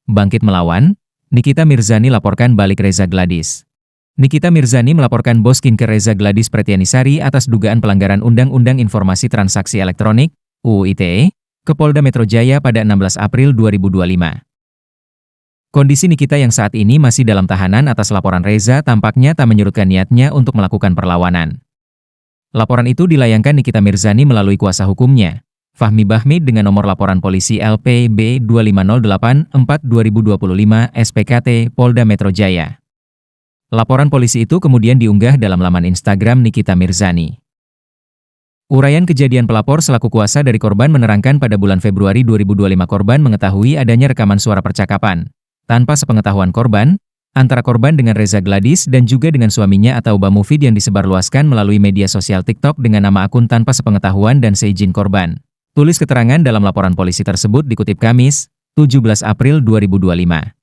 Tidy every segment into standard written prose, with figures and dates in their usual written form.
Bangkit melawan, Nikita Mirzani laporkan balik Reza Gladys. Nikita Mirzani melaporkan bos skincare Reza Gladys Pretianisari atas dugaan pelanggaran Undang-Undang Informasi Transaksi Elektronik (UU ITE) ke Polda Metro Jaya pada 16 April 2025. Kondisi Nikita yang saat ini masih dalam tahanan atas laporan Reza tampaknya tak menyurutkan niatnya untuk melakukan perlawanan. Laporan itu dilayangkan Nikita Mirzani melalui kuasa hukumnya, Fahmi Bahmid, dengan nomor laporan polisi LPB 2508-4-2025 SPKT Polda Metro Jaya. Laporan polisi itu kemudian diunggah dalam laman Instagram Nikita Mirzani. Uraian kejadian pelapor selaku kuasa dari korban menerangkan pada bulan Februari 2025 korban mengetahui adanya rekaman suara percakapan, tanpa sepengetahuan korban, antara korban dengan Reza Gladys dan juga dengan suaminya atau Bamufid yang disebarluaskan melalui media sosial TikTok dengan nama akun tanpa sepengetahuan dan seizin korban. Tulis keterangan dalam laporan polisi tersebut dikutip Kamis, 17 April 2025.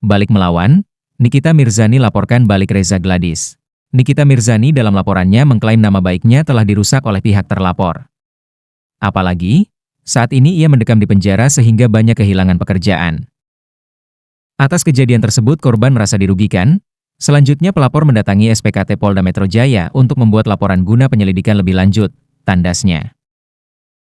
Balik melawan, Nikita Mirzani laporkan balik Reza Gladys. Nikita Mirzani dalam laporannya mengklaim nama baiknya telah dirusak oleh pihak terlapor. Apalagi, saat ini ia mendekam di penjara sehingga banyak kehilangan pekerjaan. Atas kejadian tersebut korban merasa dirugikan. Selanjutnya pelapor mendatangi SPKT Polda Metro Jaya untuk membuat laporan guna penyelidikan lebih lanjut, tandasnya.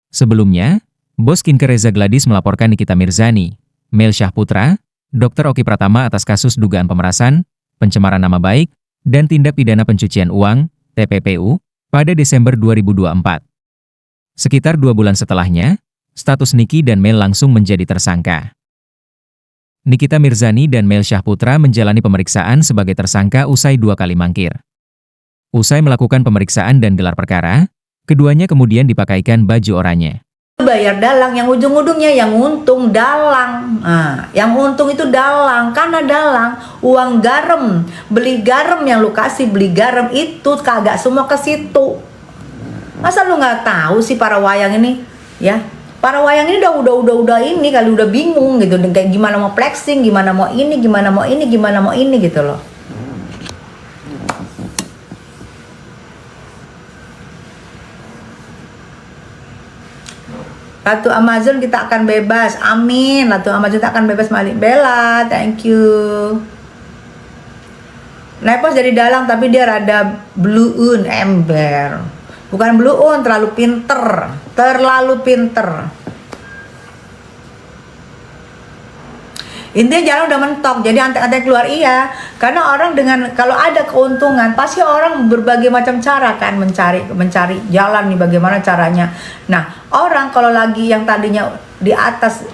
Sebelumnya, bos skincare Reza Gladys melaporkan Nikita Mirzani, Mel Syahputra, Dr. Oki Pratama atas kasus dugaan pemerasan, pencemaran nama baik, dan tindak pidana pencucian uang, TPPU, pada Desember 2024. Sekitar 2 bulan setelahnya, status Niki dan Mel langsung menjadi tersangka. Nikita Mirzani dan Mel Syahputra menjalani pemeriksaan sebagai tersangka usai 2 kali mangkir. Usai melakukan pemeriksaan dan gelar perkara, keduanya kemudian dipakaikan baju oranye. Bayar dalang, yang ujung-ujungnya yang untung dalang. Nah, yang untung itu dalang, karena dalang uang garam, beli garam yang lu kasih, beli garam itu kagak semua ke situ. Masa lu nggak tahu sih para wayang ini, ya? Para wayang ini udah ini kali udah bingung gitu, kayak gimana mau flexing, gimana mau ini, gimana mau ini, gimana mau ini gitu loh. Ratu Amazon kita akan bebas, amin. Ratu Amazon kita akan bebas, Malik Bella, thank you. Nepos jadi dalang tapi dia rada blue-un, ember. Bukan blue-un, terlalu pinter. Intinya jalan udah mentok, jadi antek-antek keluar iya. Karena orang dengan, kalau ada keuntungan, pasti orang berbagai macam cara kan mencari jalan nih bagaimana caranya. Nah, orang kalau lagi yang tadinya di atas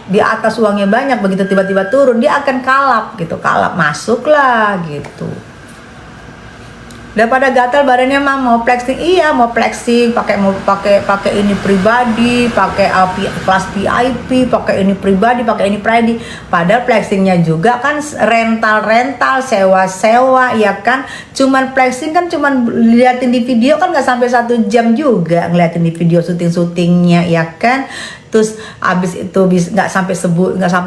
uangnya banyak, begitu tiba-tiba turun, dia akan kalap gitu, masuklah gitu. Daripada gatal badannya mah mau flexing, iya mau flexing, pakai ini pribadi, pakai kelas VIP, pakai ini pribadi, pakai ini pribadi. Padahal flexingnya juga kan rental, sewa, ya kan. Cuman flexing kan cuman liatin di video kan nggak sampai 1 jam juga ngeliatin di video syutingnya, ya kan. Terus abis itu nggak sampai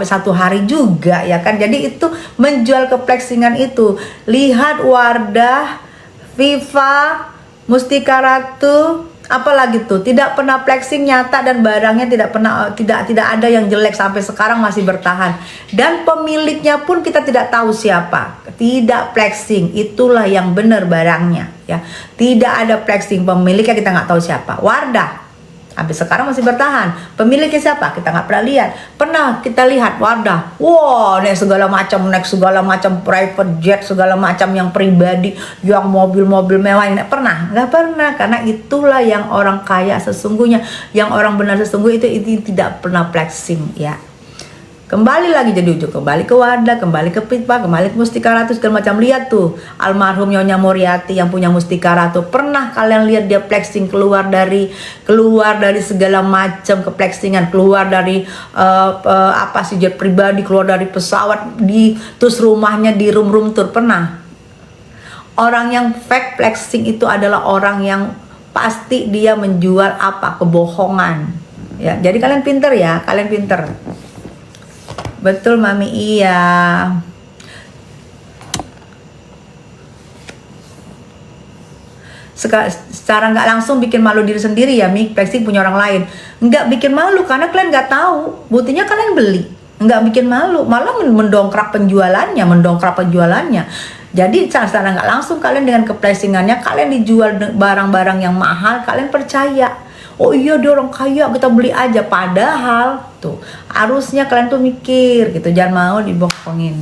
1 hari juga, ya kan. Jadi itu menjual ke flexingan itu. Lihat Wardah, Viva, Mustika Ratu, apalagi tuh tidak pernah flexing nyata dan barangnya tidak ada yang jelek sampai sekarang masih bertahan. Dan pemiliknya pun kita tidak tahu siapa. Tidak flexing, itulah yang benar barangnya ya. Tidak ada flexing, pemiliknya kita nggak tahu siapa. Wardah habis sekarang masih bertahan. Pemiliknya siapa? Kita nggak pernah lihat. Pernah kita lihat Wardah, wow, naik segala macam private jet, segala macam yang pribadi, yang mobil-mobil mewah. Pernah? Nggak pernah, karena itulah yang orang kaya sesungguhnya, yang orang benar sesungguhnya itu tidak pernah flexing ya. Kembali lagi jadi ujung, kembali ke Wardah, kembali ke Pipa, kembali ke Mustika Ratu, segala macam. Lihat tuh almarhum Nyonya Muriati yang punya Mustika Ratu. Pernah kalian lihat dia flexing keluar dari segala macam keflexingan, keluar dari jet pribadi, keluar dari pesawat, terus rumahnya di room tour. Pernah? Orang yang fake flexing itu adalah orang yang pasti dia menjual kebohongan ya. Jadi kalian pinter ya, kalian pinter. Betul Mami, iya. Secara nggak langsung bikin malu diri sendiri ya, Mi. Flexing punya orang lain. Nggak bikin malu karena kalian nggak tahu. Buktinya kalian beli. nggak bikin malu, malah mendongkrak penjualannya. Jadi secara nggak langsung kalian dengan keplacingannya kalian dijual barang-barang yang mahal, kalian percaya. Oh iya dia orang kaya, kita beli aja. Padahal tuh harusnya kalian tuh mikir gitu, jangan mau dibohongin.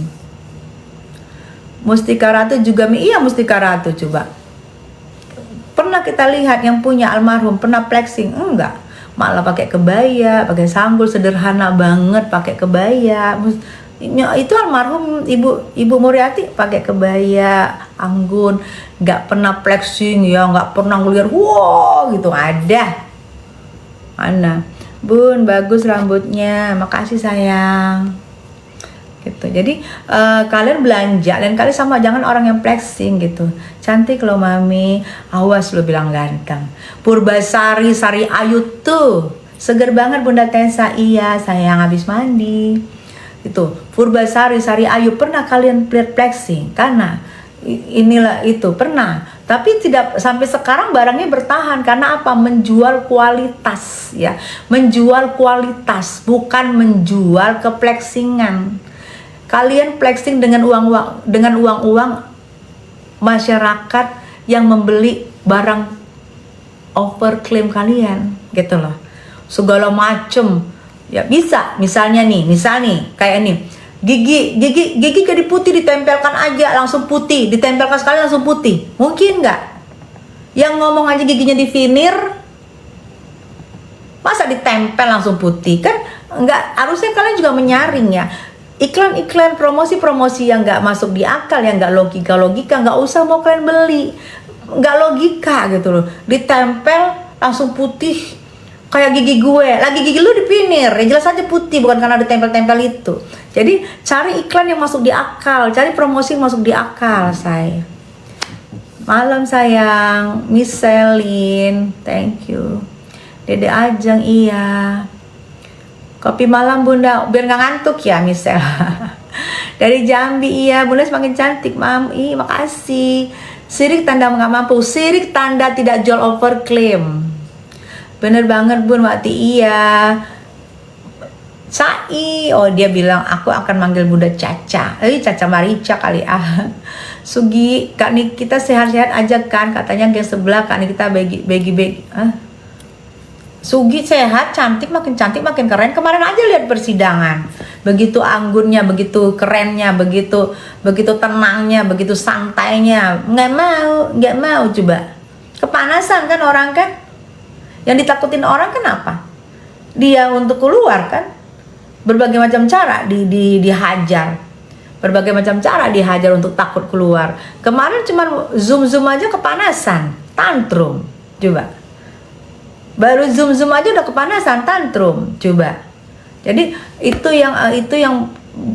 Mustika Ratu juga, iya Mustika Ratu coba. Pernah kita lihat yang punya almarhum pernah flexing? Enggak, malah pakai kebaya, pakai sanggul sederhana banget, pakai kebaya. Itu almarhum Ibu Muriati pakai kebaya, anggun, nggak pernah flexing ya, nggak pernah ngeliat wow gitu. Ada mana, Bun bagus rambutnya, makasih sayang gitu. Jadi kalian belanja dan kalian sama, jangan orang yang flexing gitu. Cantik loh mami, awas lo bilang ganteng. Purbasari Sari Ayu tuh seger banget Bunda Tessa. Iya sayang, habis mandi itu. Purbasari Sari Ayu pernah kalian flexing? Karena inilah itu pernah, tapi tidak sampai sekarang barangnya bertahan. Karena apa? Menjual kualitas ya, menjual kualitas, bukan menjual keflexingan. Kalian flexing dengan uang masyarakat yang membeli barang overclaim kalian gitu loh, segala macem ya. Bisa misalnya nih, kayak nih, gigi jadi putih, ditempelkan aja langsung putih, ditempelkan sekali langsung putih. Mungkin nggak? Yang ngomong aja giginya divinir, masa ditempel langsung putih? Kan nggak. Harusnya kalian juga menyaring ya. Iklan-iklan, promosi-promosi yang nggak masuk di akal, yang nggak logika, nggak usah mau kalian beli. Nggak logika gitu loh. Ditempel langsung putih kayak gigi gue. Lagi gigi lu dipinir, ya jelas aja putih, bukan karena ditempel-tempel itu. Jadi cari iklan yang masuk di akal, cari promosi yang masuk di akal, say. Malam sayang, Miss Selin, thank you. Dede Ajeng, iya. Kopi malam Bunda, biar nggak ngantuk ya Michelle. Dari Jambi, iya Bunda semakin cantik mam. Ih makasih. Sirik tanda nggak mampu, sirik tanda tidak jual overclaim. Bener banget Bun Wati, iya. Cai, oh dia bilang aku akan manggil Bunda Caca. Caca Marica kali ah. Sugi, Kak Nikita sehat-sehat aja kan? Katanya yang sebelah Kak Nikita bagi. Sugi sehat, makin cantik, makin keren. Kemarin aja lihat persidangan, begitu anggunnya, begitu kerennya, begitu tenangnya, begitu santainya. Nggak mau coba. Kepanasan kan orang kan. Yang ditakutin orang kenapa? Dia untuk keluar kan. Berbagai macam cara dihajar. Berbagai macam cara dihajar untuk takut keluar. Kemarin cuma zoom aja kepanasan, tantrum. Coba. Baru zoom aja udah kepanasan, tantrum. Coba. Jadi itu yang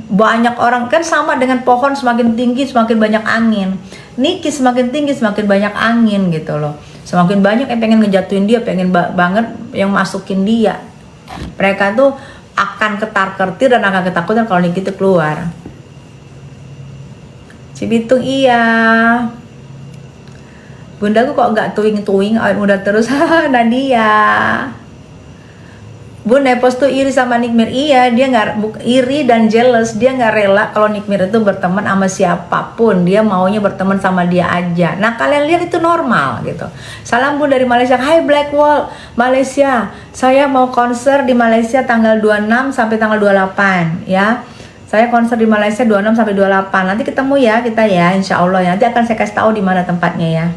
banyak orang kan, sama dengan pohon semakin tinggi semakin banyak angin. Niki semakin tinggi semakin banyak angin gitu loh. Semakin banyak yang pengen ngejatuhin dia, pengen banget yang masukin dia. Mereka tuh akan ketar-ketir dan akan ketakutan kalau Niki itu keluar. Cibitung, iya. Bunda aku kok nggak tuing awet muda terus. Nadia. Bun Nepos tuh iri sama Nikmir. Iya, dia nggak iri dan jealous. Dia nggak rela kalau Nikmir itu berteman sama siapapun. Dia maunya berteman sama dia aja. Nah kalian lihat itu normal gitu. Salam Bun dari Malaysia. Hai Black Wall Malaysia. Saya mau konser di Malaysia tanggal 26 sampai tanggal 28 ya. Saya konser di Malaysia 26 sampai 28. Nanti ketemu ya kita ya, insya Allah ya. Nanti akan saya kasih tahu di mana tempatnya ya.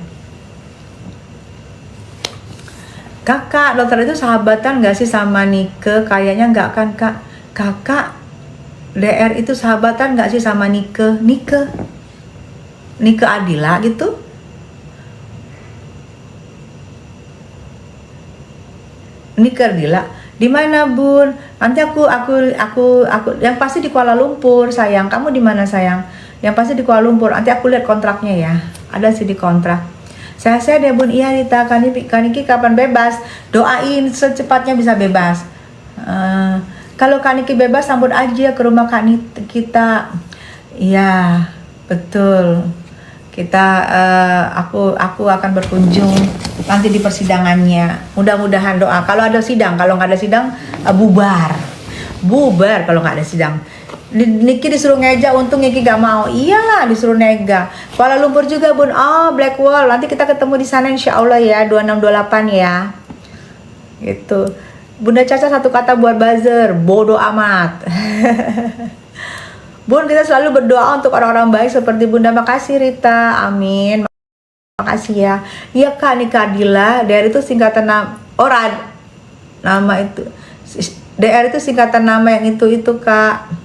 Kakak, dokter itu sahabatan gak sih sama Nike? Kayaknya gak kan kak. Kakak, DR itu sahabatan gak sih sama Nike? Nike Adila gitu? Nike Adila. Di mana Bun? Nanti aku yang pasti di Kuala Lumpur sayang. Kamu di mana sayang? Yang pasti di Kuala Lumpur. Nanti aku lihat kontraknya ya. Ada sih di kontrak. Sehat-sehat ya Bun. Iya Rita, Kaniki kapan bebas? Doain secepatnya bisa bebas. Kalau Kaniki bebas sambut aja ke rumah kita. Iya betul. Aku akan berkunjung nanti di persidangannya. Mudah-mudahan doa. Kalau ada sidang, kalau nggak ada sidang bubar. bubar kalau nggak ada sidang. Niki disuruh ngeja, untung Niki gak mau. Iyalah disuruh nega. Kuala Lumpur juga bun. Oh Blackwall, nanti kita ketemu di sana insya Allah ya, 2628 ya. Gitu. Bunda Caca satu kata buat buzzer, bodoh amat. Bun, kita selalu berdoa untuk orang-orang baik seperti Bunda. Makasih Rita, amin. Makasih ya. Iya Kak, Nika Adila, DR itu singkatan nama itu. DR itu singkatan nama yang itu Kak.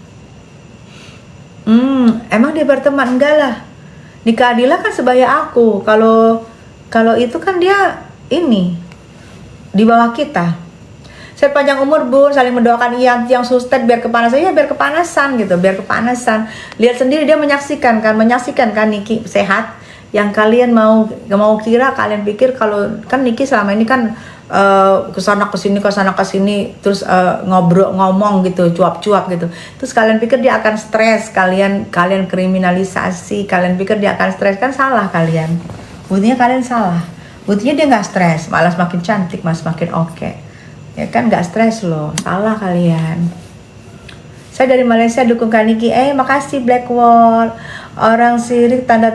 Emang dia berteman? Enggak lah. Nika Adila kan sebaya aku. Kalau itu kan dia ini di bawah kita. Saya panjang umur bun, saling mendoakan yang sustet biar kepanasan, ya biar kepanasan gitu, biar kepanasan. Lihat sendiri dia menyaksikan kan Niki sehat. Yang kalian mau kira, kalian pikir kalau kan Niki selama ini kan kesana kesini terus ngomong gitu, cuap-cuap gitu. Terus kalian pikir dia akan stres, kalian kriminalisasi, kalian pikir dia akan stres, kan salah kalian. Buktinya kalian salah. Buktinya dia nggak stres, malah semakin cantik, malah semakin oke. Ya kan nggak stres loh, salah kalian. Saya dari Malaysia dukung Kak Niki. Makasih Blackwall. Orang sirik tanda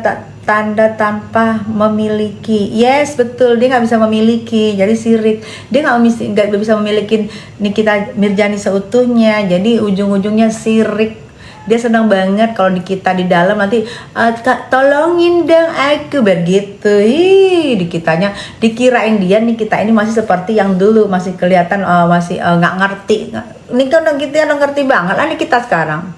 tanpa memiliki. Yes betul, dia nggak bisa memiliki, jadi sirik. Dia nggak bisa memiliki Nikita Mirjani seutuhnya, jadi ujung-ujungnya sirik. Dia senang banget kalau kita di dalam nanti Kak tolongin dong aku begitu. Dikitanya dikirain dia nih kita ini masih seperti yang dulu, masih kelihatan masih nggak ngerti. Ini kan kita udah ngerti banget lah nih kita sekarang.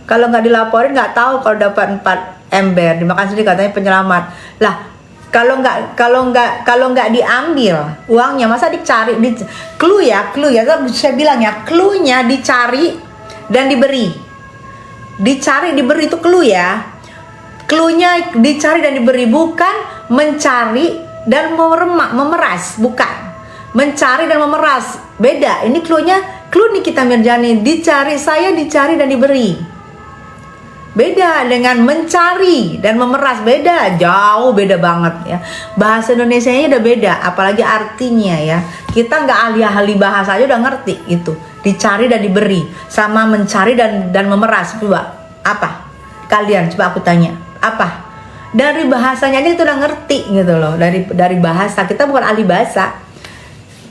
Kalau nggak dilaporin nggak tahu kalau dapat 4 ember, dimakan sendiri katanya penyelamat. Lah kalau nggak diambil uangnya, masa dicari clue ya saya bilang ya, clue-nya dicari dan diberi. Dicari diberi itu clue ya. Clue-nya dicari dan diberi, bukan mencari dan memeras, bukan. Mencari dan memeras beda. Ini clue-nya, clue Nikita Mirjani dicari, saya dicari dan diberi. Beda dengan mencari dan memeras, beda, jauh beda banget ya. Bahasa Indonesianya udah beda, apalagi artinya ya. Kita nggak ahli bahasa aja udah ngerti itu. Dicari dan diberi, sama mencari dan memeras. Coba apa? Kalian coba aku tanya, apa? Dari bahasanya aja itu udah ngerti gitu loh. Dari bahasa, kita bukan ahli bahasa,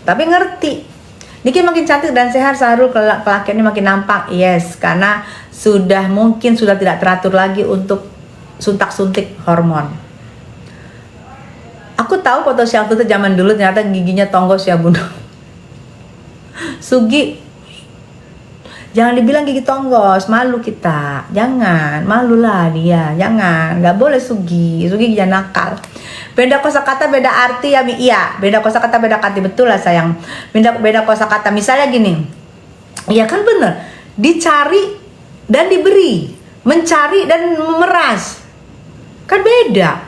tapi ngerti. Niki makin cantik dan sehat, Sahrul kelakiannya makin nampak. Yes, karena mungkin sudah tidak teratur lagi untuk suntik hormon. Aku tahu foto Syaful itu zaman dulu ternyata giginya tonggos ya bunda. Sugi, jangan dibilang gigi tonggos, malu kita. Jangan, malulah dia, jangan, nggak boleh Sugi jangan nakal. Beda kosakata beda arti ya, iya. Beda kosakata beda arti, betul lah sayang. Beda kosakata, misalnya gini. Iya kan bener. Dicari dan diberi, mencari dan memeras. Kan beda.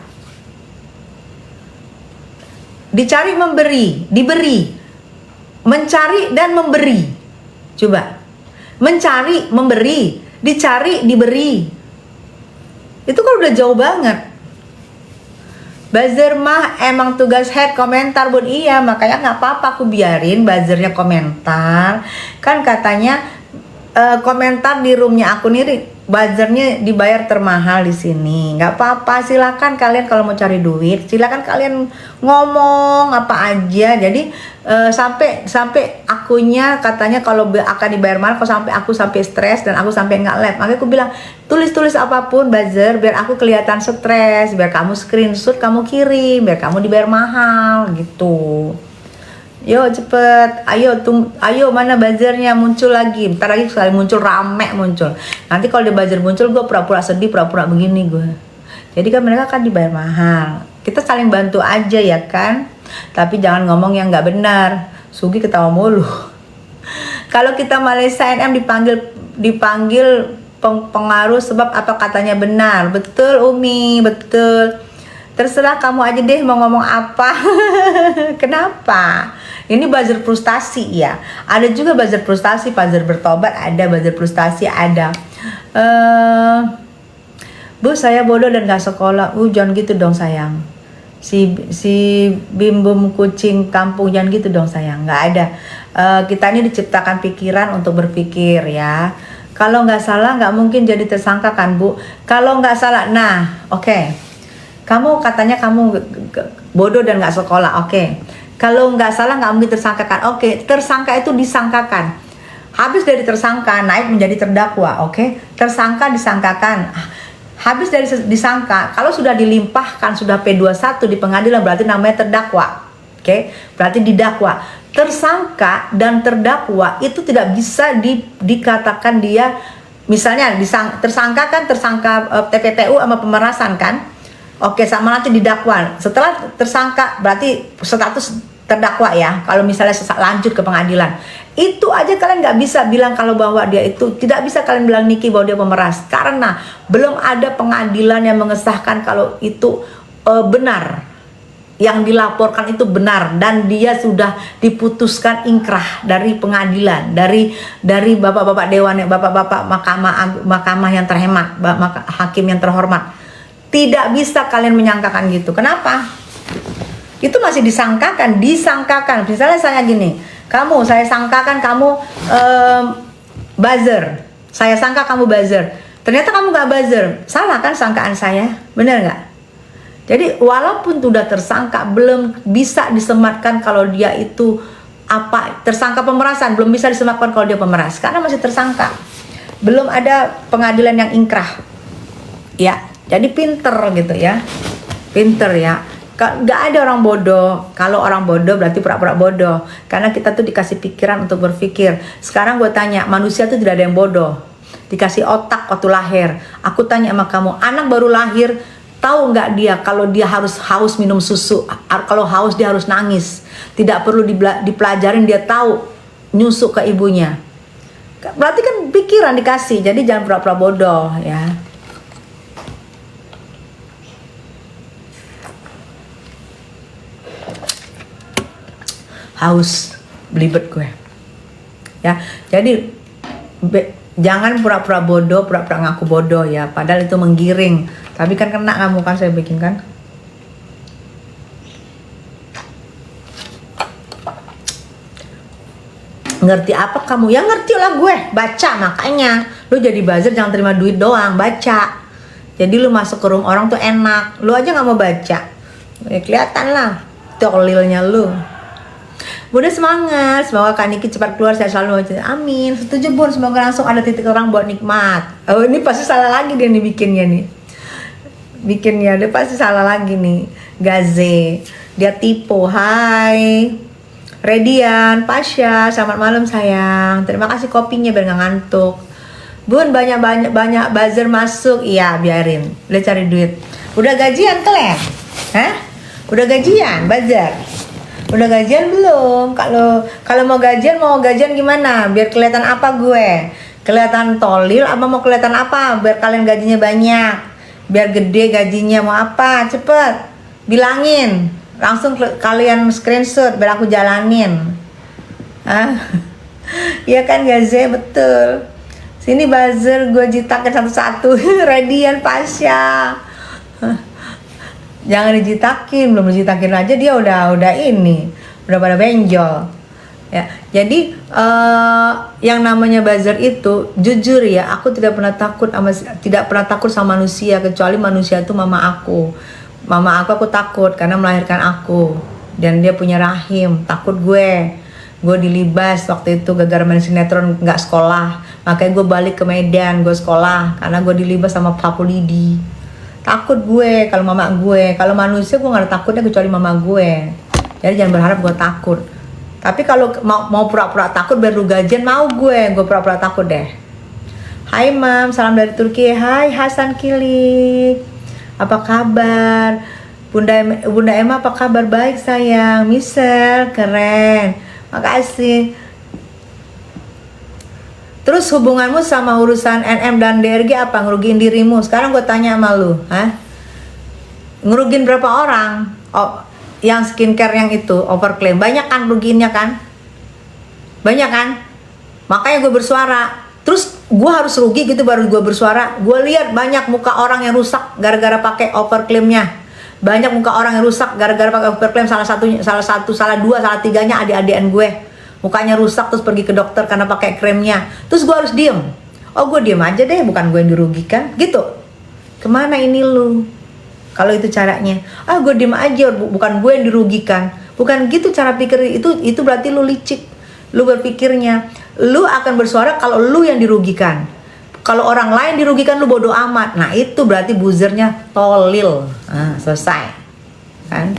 Dicari memberi, diberi. Mencari dan memberi. Coba. Mencari, memberi, dicari, diberi. Itu kan udah jauh banget. Buzzer mah emang tugas head komentar bun, iya makanya nggak apa-apa aku biarin buzzernya komentar. Kan katanya komentar di roomnya aku nih buzzernya dibayar termahal di sini. Nggak apa-apa, silakan kalian kalau mau cari duit, silakan kalian ngomong apa aja. Jadi sampai akunya katanya kalau akan dibayar mahal, kalau sampai aku sampai stres dan aku sampai nggak live. Makanya aku bilang tulis apapun buzzer biar aku kelihatan stres, biar kamu screenshot kamu kirim, biar kamu dibayar mahal gitu. Yo cepet, ayo mana buzzernya muncul lagi. Bentar lagi sekali muncul, rame muncul. Nanti kalau di buzzer muncul gue pura-pura sedih, pura-pura begini gue. Jadi kan mereka kan dibayar mahal. Kita saling bantu aja ya kan. Tapi jangan ngomong yang nggak benar. Sugi ketawa mulu. Kalau kita Malaysia NM dipanggil pengaruh sebab apa katanya benar. Betul Umi, betul. Terserah kamu aja deh mau ngomong apa. Kenapa? Ini buzzer frustasi ya. Ada juga buzzer frustasi, buzzer bertobat ada, buzzer frustasi ada. Bu saya bodoh dan gak sekolah. Jangan gitu dong sayang. Si bimbum kucing kampung, jangan gitu dong sayang. Nggak ada. kita ini diciptakan pikiran untuk berpikir ya. Kalau nggak salah nggak mungkin jadi tersangka kan Bu? Kalau nggak salah, nah oke. Kamu katanya kamu bodoh dan nggak sekolah, oke. Kalau nggak salah nggak mungkin tersangka kan? Oke, tersangka itu disangkakan. Habis dari tersangka naik menjadi terdakwa, oke? Tersangka disangkakan. Habis dari disangka, kalau sudah dilimpahkan, sudah P21 di pengadilan berarti namanya terdakwa. Oke, berarti didakwa. Tersangka dan terdakwa itu tidak bisa dikatakan dia, misalnya tersangka kan tersangka TPPU sama pemerasan kan? Oke, sama nanti didakwa. Setelah tersangka berarti status terdakwa ya. Kalau misalnya lanjut ke pengadilan, itu aja kalian nggak bisa bilang kalau bahwa dia itu, tidak bisa kalian bilang Niki bahwa dia pemeras karena belum ada pengadilan yang mengesahkan kalau itu benar, yang dilaporkan itu benar dan dia sudah diputuskan ingkrah dari pengadilan, dari bapak-bapak dewan, bapak-bapak mahkamah yang terhemat, hakim yang terhormat. Tidak bisa kalian menyangkakan gitu. Kenapa? Itu masih disangkakan. Misalnya saya gini, saya sangkakan kamu buzzer. Saya sangka kamu buzzer. Ternyata kamu gak buzzer. Salah kan sangkaan saya? Bener gak? Jadi walaupun sudah tersangka, belum bisa disematkan kalau dia itu tersangka pemerasan. Belum bisa disematkan kalau dia pemeras. Karena masih tersangka. Belum ada pengadilan yang ingkrah. Ya. Jadi pinter gitu ya, pinter ya. Gak ada orang bodoh. Kalau orang bodoh berarti pura-pura bodoh. Karena kita tuh dikasih pikiran untuk berpikir. Sekarang gue tanya, manusia tuh tidak ada yang bodoh. Dikasih otak waktu lahir. Aku tanya sama kamu, anak baru lahir, tahu nggak dia kalau dia harus haus minum susu? Kalau haus dia harus nangis. Tidak perlu dipelajarin, dia tahu nyusuk ke ibunya. Berarti kan pikiran dikasih. Jadi jangan pura-pura bodoh ya. Haus belibet gue ya. Jadi jangan pura-pura bodoh, pura-pura ngaku bodoh ya, padahal itu menggiring, tapi kan kena kamu kan, saya bikin kan. Ngerti apa kamu? Ya ngerti lah gue, baca. Makanya lu jadi buzzer jangan terima duit doang, baca. Jadi lu masuk ke room orang tuh enak, lu aja nggak mau baca ya, kelihatan lah tolilnya lu. Bunda semangat, semoga Kak Niki cepat keluar, saya selalu amin. Setuju Bun, semoga langsung ada titik orang buat nikmat. Oh ini pasti salah lagi dia nih bikinnya dia pasti salah lagi nih. Gaze, dia tipu. Hai Redian, Pasha, selamat malam sayang. Terima kasih kopinya biar gak ngantuk. Bun banyak buzzer masuk. Iya biarin, udah cari duit. Udah gajian kalian? Hah? Udah gajian buzzer? Udah gajian belum? Kalau mau gajian gimana? Biar kelihatan apa gue? Kelihatan tolil apa mau kelihatan apa? Biar kalian gajinya banyak, biar gede gajinya, mau apa? Cepet bilangin, langsung kalian screenshot biar aku jalanin. Iya kan Gaze, betul. Sini buzzer gue jitakin satu-satu. Radian, Pasha. Jangan dijitakin, belum dijitakin aja dia udah pada benjol ya. Jadi yang namanya buzzer itu, jujur ya, aku tidak pernah takut sama manusia, kecuali manusia itu mama aku aku takut karena melahirkan aku dan dia punya rahim. Takut gue dilibas waktu itu gara-gara main sinetron, nggak sekolah, makanya gue balik ke Medan, gue sekolah karena gue dilibas sama Papu Lidi. Takut gue kalau mama gue. Kalau manusia gue gak ada takutnya kecuali mama gue. Jadi jangan berharap gue takut. Tapi kalau mau pura-pura takut biar lu gajian, mau gue pura-pura takut deh. Hai Mam, salam dari Turki. Hai Hasan Kilik, apa kabar? Bunda Emma apa kabar? Baik sayang. Michelle, keren, makasih. Terus hubunganmu sama urusan NM dan DRG apa? Ngerugiin dirimu? Sekarang gue tanya sama lu, ngerugiin berapa orang? Yang skincare yang itu overclaim, banyak kan rugiinnya kan? Banyak kan? Makanya gue bersuara. Terus gue harus rugi gitu baru gue bersuara. Gue lihat banyak muka orang yang rusak gara-gara pakai overclaimnya. Banyak muka orang yang rusak gara-gara pakai overclaim. Salah dua, salah tiganya adik-adikan gue. mukanya rusak terus pergi ke dokter karena pakai kremnya, terus gue harus diem. Oh gue diem aja deh, bukan gue yang dirugikan gitu. Kemana ini lu? Kalau itu caranya, gue diem aja, bukan gue yang dirugikan. Bukan gitu cara pikir, itu berarti lu licik. Lu berpikirnya, lu akan bersuara kalau lu yang dirugikan. Kalau orang lain dirugikan lu bodoh amat. Nah itu berarti buzzernya tolil. Selesai. Kan?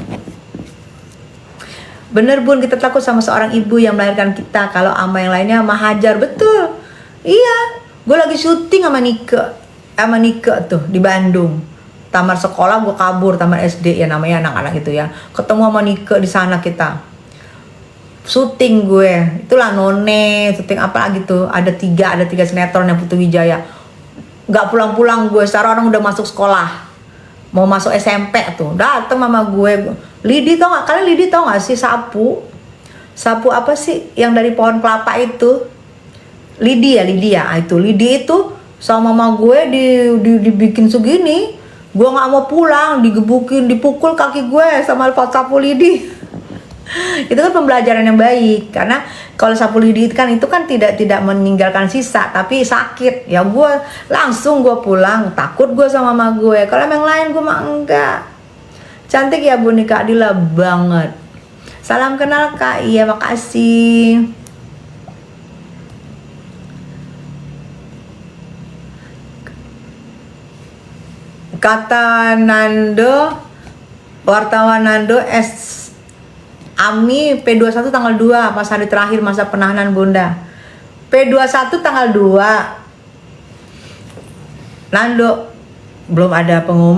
Bener Bun, kita takut sama seorang ibu yang melahirkan kita. Kalau sama yang lainnya mah hajar. Betul. Iya, gue lagi syuting sama Nike tuh di Bandung. Taman sekolah gue kabur, taman SD ya namanya anak-anak itu ya. Ketemu sama Nike di sana kita. Syuting gue, itulah None, syuting apa gitu. Ada tiga sinetron yang Putu Wijaya. Gak pulang-pulang gue, sekarang orang udah masuk sekolah. Mau masuk SMP tuh, dateng sama gue. Lidi tau gak? Kalian Lidi tau gak sih sapu? Sapu apa sih yang dari pohon kelapa itu? Lidi ya, itu Lidi itu sama mama gue dibikin segini. Gue nggak mau pulang, digebukin, dipukul kaki gue sama sapu lidi. Itu kan pembelajaran yang baik, karena kalau sapu lidi kan itu kan tidak meninggalkan sisa, tapi sakit. Ya gue langsung pulang, takut gue sama mama gue. Kalau yang lain gue mah enggak. Cantik ya Bu Nika Adila banget. Salam kenal Kak, iya makasih. Kata Nando, wartawan Nando Ami P21 tanggal 2 pas hari terakhir masa penahanan Bunda. P21 tanggal 2. Nando belum ada pengumuman.